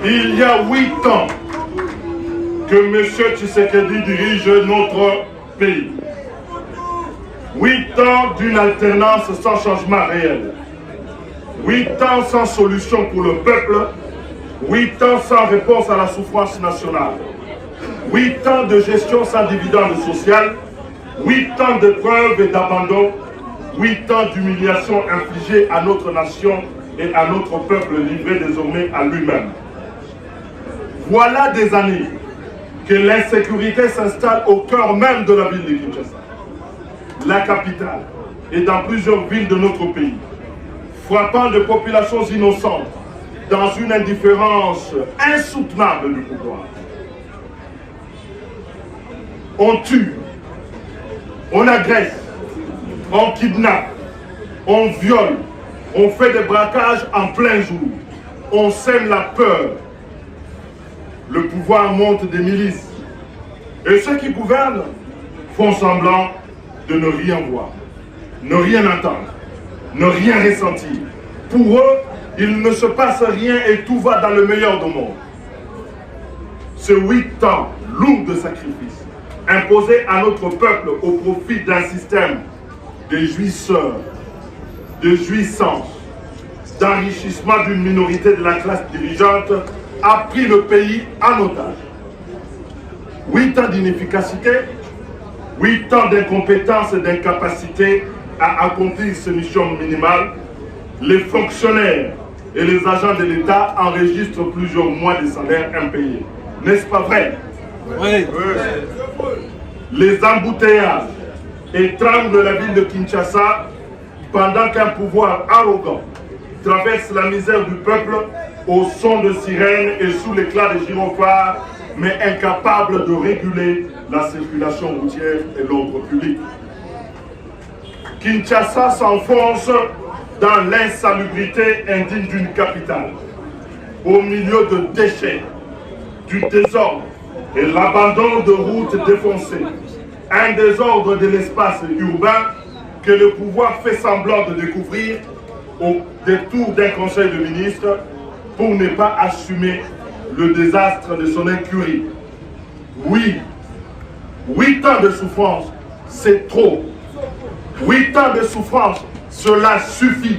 Il y a 8 ans que M. Tshisekedi dirige notre pays. 8 ans d'une alternance sans changement réel. 8 ans sans solution pour le peuple. 8 ans sans réponse à la souffrance nationale. 8 ans de gestion sans dividende social. 8 ans de preuves et d'abandon. 8 ans d'humiliation infligée à notre nation et à notre peuple livré désormais à lui-même. Voilà des années que l'insécurité s'installe au cœur même de la ville de Kinshasa, la capitale, et dans plusieurs villes de notre pays, frappant de populations innocentes dans une indifférence insoutenable du pouvoir. On tue, on agresse, on kidnappe, on viole, on fait des braquages en plein jour, on sème la peur. Le pouvoir monte des milices. Et ceux qui gouvernent font semblant de ne rien voir, ne rien entendre, ne rien ressentir. Pour eux, il ne se passe rien et tout va dans le meilleur du monde. Ce 8 ans lourd de sacrifices imposés à notre peuple au profit d'un système de jouisseurs, de jouissance, d'enrichissement d'une minorité de la classe dirigeante a pris le pays en otage. 8 ans d'inefficacité, 8 ans d'incompétence et d'incapacité à accomplir ces missions minimales. Les fonctionnaires et les agents de l'État enregistrent plusieurs mois de salaire impayés. N'est-ce pas vrai? Oui. Les embouteillages étranglent la ville de Kinshasa pendant qu'un pouvoir arrogant traverse la misère du peuple au son de sirènes et sous l'éclat des gyrophares, mais incapable de réguler la circulation routière et l'ordre public. Kinshasa s'enfonce dans l'insalubrité indigne d'une capitale, au milieu de déchets, du désordre et l'abandon de routes défoncées, un désordre de l'espace urbain que le pouvoir fait semblant de découvrir au détour d'un conseil de ministres pour ne pas assumer le désastre de son incurie. Oui, 8 ans de souffrance, c'est trop. 8 ans de souffrance, cela suffit.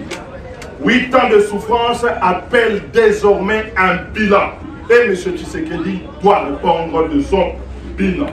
8 ans de souffrance appellent désormais un bilan. Et M. Tshisekedi doit répondre de son bilan.